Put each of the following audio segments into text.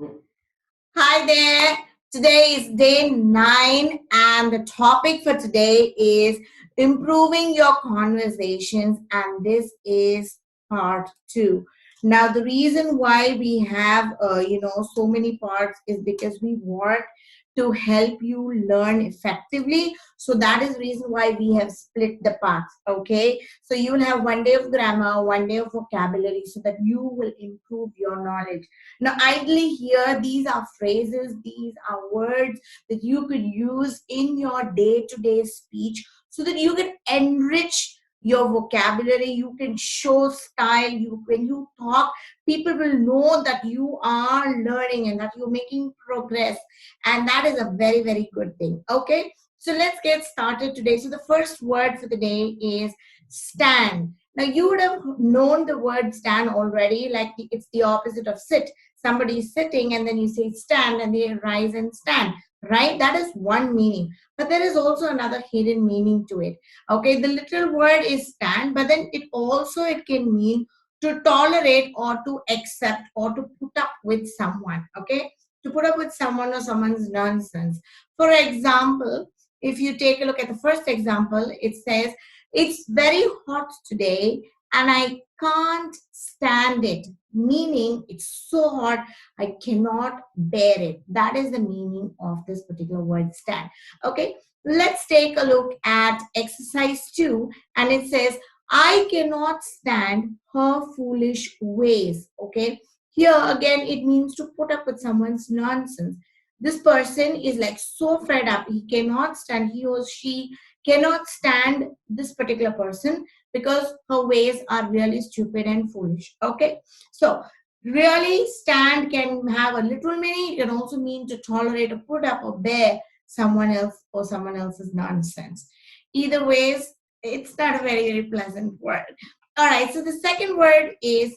Hi there. Today is day 9, and the topic for today is improving your conversations, and this is part 2. Now, the reason why we have so many parts is because we want to help you learn effectively. So that is the reason why we have split the parts. Okay, so you will have one day of grammar, one day of vocabulary, so that you will improve your knowledge. Now, ideally, here, these are phrases, these are words that you could use in your day to day speech so that you can enrich your vocabulary, you can show style. When you talk, people will know that you are learning and that you're making progress, and that is a very, very good thing. Okay, so let's get started today. So, the first word for the day is stand. Now, you would have known the word stand already, like it's the opposite of sit. Somebody is sitting and then you say stand and they rise and stand, right? That is one meaning, but there is also another hidden meaning to it. Okay, the literal word is stand, but then it can mean to tolerate or to accept or to put up with someone. Okay, to put up with someone or someone's nonsense. For example, if you take a look at the first example, it says it's very hot today and I can't stand it, meaning it's so hot I cannot bear it. That is the meaning of this particular word stand. Okay, let's take a look at exercise 2, and it says I cannot stand her foolish ways. Okay, here again it means to put up with someone's nonsense. This person is like so fed up, he or she cannot stand this particular person because her ways are really stupid and foolish. Okay, so really stand can have a literal meaning. It can also mean to tolerate or put up or bear someone else or someone else's nonsense. Either ways, it's not a very, very pleasant word. All right, so the second word is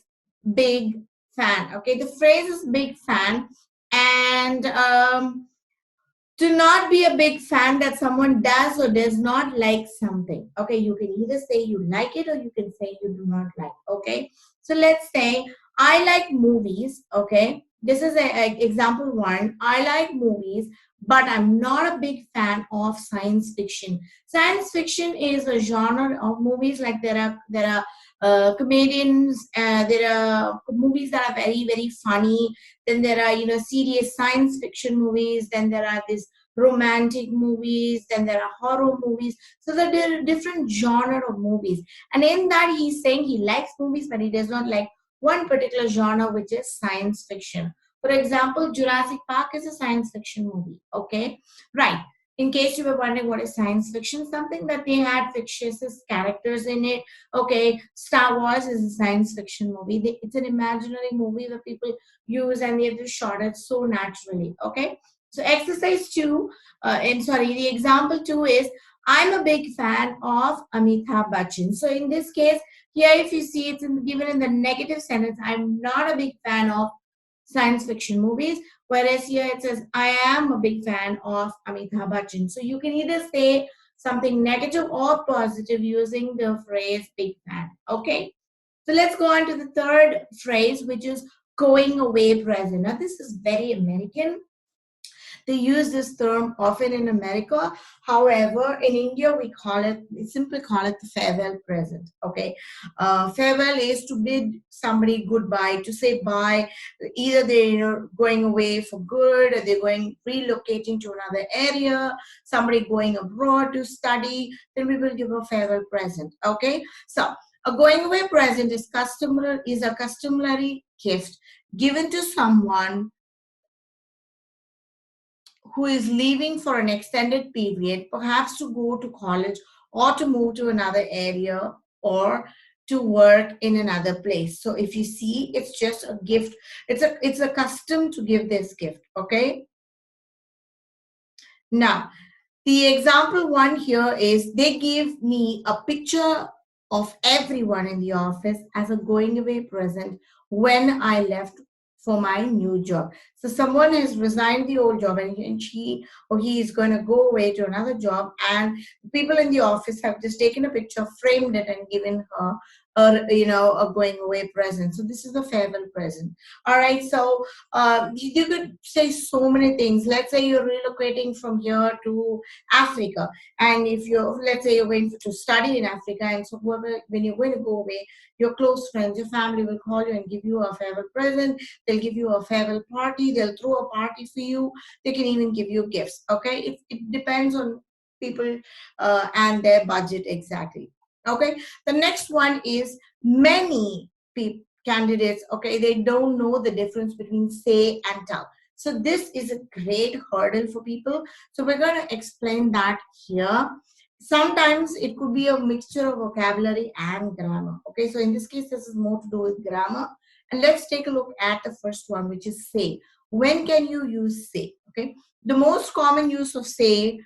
big fan. Okay, the phrase is big fan, and to not be a big fan that someone does or does not like something. Okay, you can either say you like it or you can say you do not like. Okay, so let's say I like movies. Okay, this is example one. I like movies, but I'm not a big fan of science fiction. Science fiction is a genre of movies. Like there are comedians. There are movies that are very, very funny. Then there are serious science fiction movies. Then there are these romantic movies. Then there are horror movies. So that there are different genre of movies, and in that he's saying he likes movies but he does not like one particular genre, which is science fiction. For example, Jurassic Park is a science fiction movie. Okay, right. In case you were wondering what is science fiction, something that they had fictitious characters in it. Okay, Star Wars is a science fiction movie. It's an imaginary movie that people use and they've just shot it so naturally. Okay, so exercise 2, the example 2 is I'm a big fan of Amitabh Bachchan. So in this case, here if you see it's given in the negative sentence, I'm not a big fan of science fiction movies. Whereas here it says I am a big fan of Amitabh Bachchan. So you can either say something negative or positive using the phrase big fan. Okay. So let's go on to the third phrase, which is going away present. Now, this is very American. They use this term often in America. However, in India, we simply call it the farewell present. Okay. Farewell is to bid somebody goodbye, to say bye. Either they're going away for good, or they're relocating to another area, somebody going abroad to study, then we will give a farewell present. Okay. So a going away present is a customary gift given to someone who is leaving for an extended period, perhaps to go to college or to move to another area or to work in another place. So if you see, it's just a gift. It's a custom to give this gift. Okay. Now, the example one here is they give me a picture of everyone in the office as a going away present when I left for my new job. So someone has resigned the old job and she or he is going to go away to another job, and people in the office have just taken a picture, framed it, and given her a going away present. So this is the farewell present. All right. So you could say so many things. Let's say you're relocating from here to Africa, and if you're, let's say you're going to study in Africa, and so whoever, when you're going to go away, your close friends, your family will call you and give you a farewell present. They'll give you a farewell party. They'll throw a party for you. They can even give you gifts. Okay, it depends on people and their budget exactly. Okay, the next one is many candidates, okay, they don't know the difference between say and tell. So this is a great hurdle for people. So we're going to explain that here. Sometimes it could be a mixture of vocabulary and grammar. Okay, so in this case, this is more to do with grammar. And let's take a look at the first one, which is say. When can you use say? Okay, the most common use of say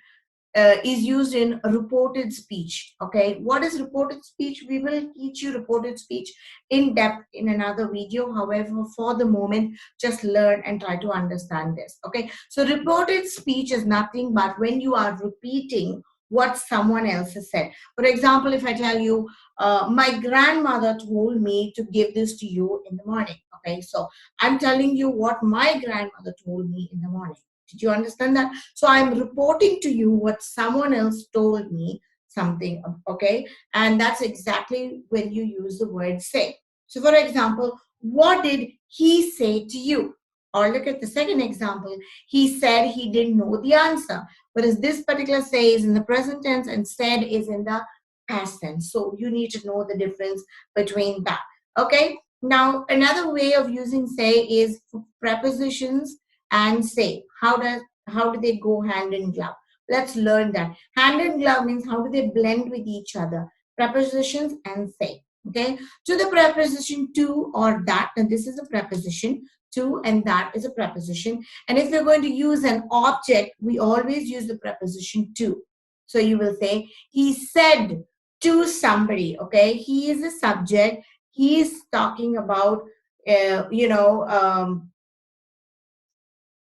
is used in reported speech. Okay, what is reported speech? We will teach you reported speech in depth in another video. However, for the moment, just learn and try to understand this. Okay, so reported speech is nothing but when you are repeating what someone else has said. For example, if I tell you, my grandmother told me to give this to you in the morning. Okay, so I'm telling you what my grandmother told me in the morning. Did you understand that? So I'm reporting to you what someone else told me something, okay? And that's exactly when you use the word say. So for example, what did he say to you? Or look at the second example. He said he didn't know the answer. Whereas this particular say is in the present tense and said is in the past tense. So you need to know the difference between that. Okay? Now, another way of using say is prepositions and say. How do they go hand in glove? Let's learn that. Hand in glove means how do they blend with each other? Prepositions and say. Okay. To the preposition to or that, and this is a preposition. To and that is a preposition. And if you're going to use an object, we always use the preposition to. So you will say, he said to somebody. Okay. He is a subject. He is talking about, uh, you know, um,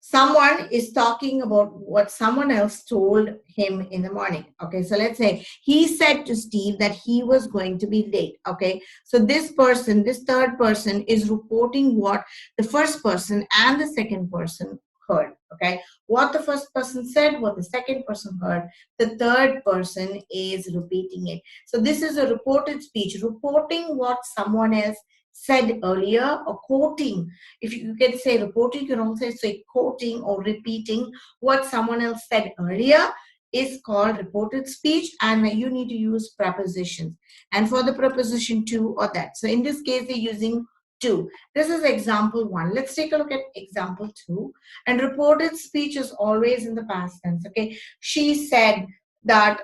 someone is talking about what someone else told him in the morning. Okay, so let's say he said to Steve that he was going to be late. Okay, so this person, this third person, is reporting what the first person and the second person heard. Okay, what the first person said, what the second person heard, the third person is repeating it. So this is a reported speech, reporting what someone else said earlier, or quoting. If you can say reporting, you can also say quoting or repeating what someone else said earlier is called reported speech, and you need to use prepositions. And for the preposition to or that. So in this case, they're using to. This is example one. Let's take a look at example two. And reported speech is always in the past tense. Okay. She said that,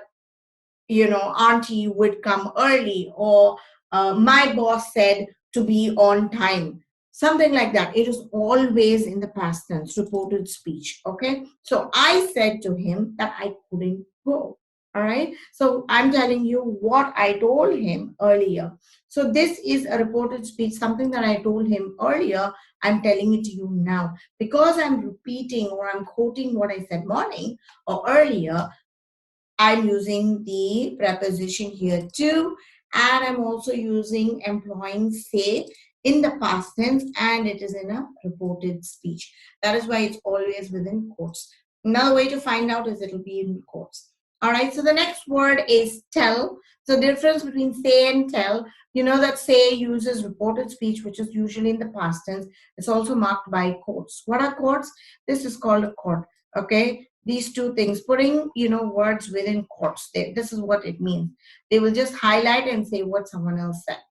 auntie would come early, or my boss said to be on time, something like that. It is always in the past tense, reported speech. Okay, so I said to him that I couldn't go. All right, so I'm telling you what I told him earlier. So this is a reported speech, something that I told him earlier. I'm telling it to you now because I'm repeating or I'm quoting what I said morning or earlier. I'm using the preposition here too, and I'm also using employing say in the past tense, and it is in a reported speech. That is why it's always within quotes. Another way to find out is it'll be in quotes. All right, so the next word is tell. So difference between say and tell, you know that say uses reported speech, which is usually in the past tense. It's also marked by quotes. What are quotes? This is called a quote. Okay, these two things, putting words within quotes, this is what it means. They will just highlight and say what someone else said.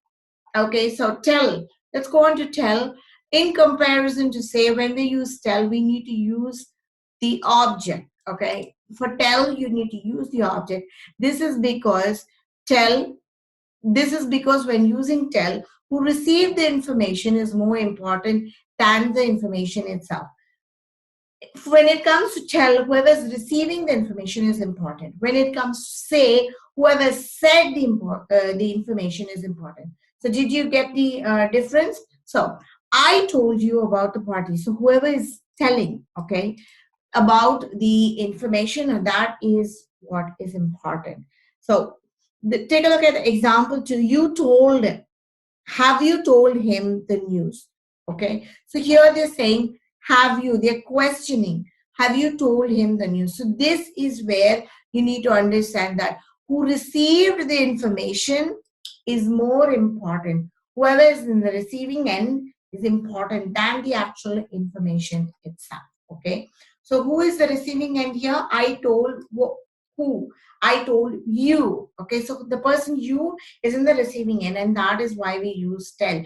Okay, so tell, let's go on to tell. In comparison to say, when we use tell, we need to use the object. Okay, for tell you need to use the object. Tell this is because when using tell, who received the information is more important than the information itself. When it comes to tell, whoever's receiving the information is important. When it comes to say, whoever said the information is important. So did you get the difference? So I told you about the party. So whoever is telling, okay, about the information, and that is what is important. So take a look at the example two. You told Have you told him the news? Okay. So here they're saying, have you? They're questioning. Have you told him the news? So this is where you need to understand that who received the information is more important. Whoever is in the receiving end is important than the actual information itself. Okay. So who is the receiving end here? I told who? I told you. Okay. So the person you is in the receiving end, and that is why we use tell.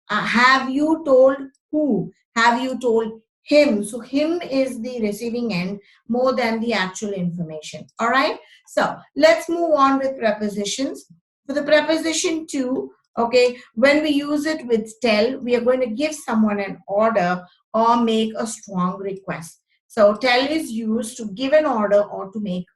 Have you told who? Have you told him? So him is the receiving end more than the actual information. All right. So let's move on with prepositions. For the preposition to, okay, when we use it with tell, we are going to give someone an order or make a strong request. So tell is used to give an order or to make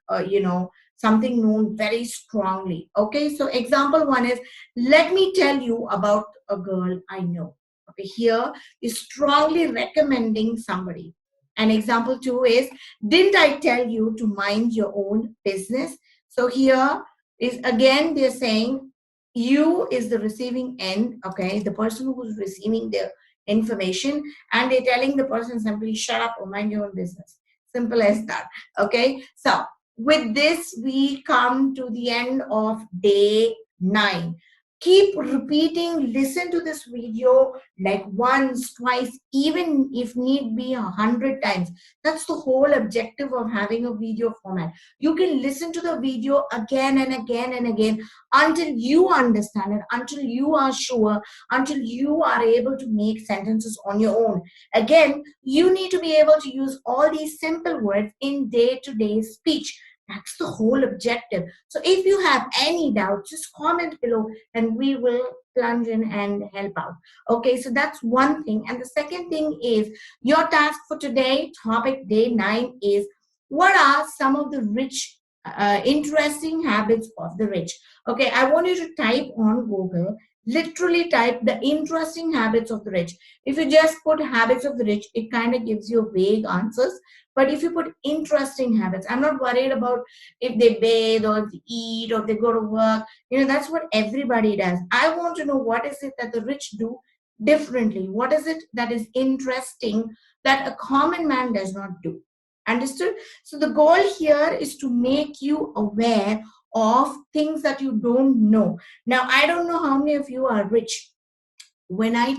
something known very strongly. Okay, so example one is, let me tell you about a girl I know. Okay, here is strongly recommending somebody. And example two is, didn't I tell you to mind your own business? So here is again they're saying you is the receiving end, okay, the person who's receiving the information, and they're telling the person simply shut up or mind your own business. Simple as that. Okay, so with this, we come to the end of day 9. Keep repeating, listen to this video like once, twice, even if need be 100 times. That's the whole objective of having a video format. You can listen to the video again and again and again until you understand it, until you are sure, until you are able to make sentences on your own. Again, you need to be able to use all these simple words in day-to-day speech. That's the whole objective. So if you have any doubt, just comment below and we will plunge in and help out. Okay, so that's one thing. And the second thing is your task for today, topic day 9 is, what are some of the interesting habits of the rich? Okay, I want you to type on Google, literally type the interesting habits of the rich. If you just put habits of the rich, it kind of gives you vague answers. But if you put interesting habits, I'm not worried about if they bathe or if they eat or if they go to work. That's what everybody does. I want to know what is it that the rich do differently. What is it that is interesting that a common man does not do? Understood? So the goal here is to make you aware of things that you don't know. Now, I don't know how many of you are rich. When I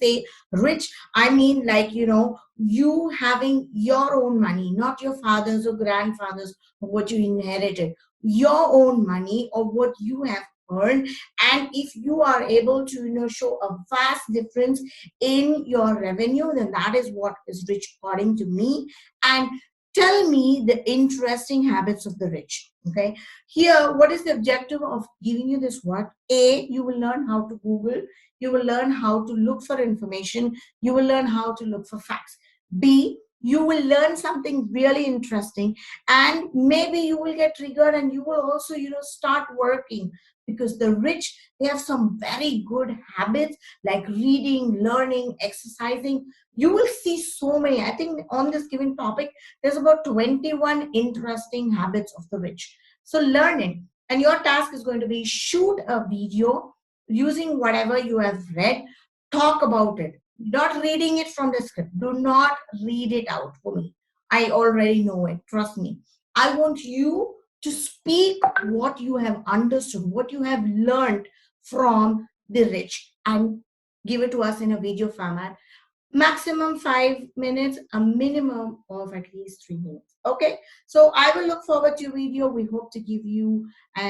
say rich, I mean, like, you having your own money, not your father's or grandfather's or what you inherited, your own money or what you have earned. And if you are able to show a vast difference in your revenue, then that is what is rich according to me. And tell me the interesting habits of the rich. Okay, here what is the objective of giving you this word? A, you will learn how to Google, you will learn how to look for information, you will learn how to look for facts. B, you will learn something really interesting, and maybe you will get triggered and you will also start working, because the rich, they have some very good habits like reading, learning, exercising. You will see so many. I think on this given topic there's about 21 interesting habits of the rich. So learn it, and your task is going to be shoot a video using whatever you have read, talk about it. Not reading it from the script. Do not read it out for me. I already know it. Trust me. I want you to speak what you have understood, what you have learned from the rich, and give it to us in a video format. Maximum 5 minutes, a minimum of at least 3 minutes. Okay. So I will look forward to your video. We hope to give you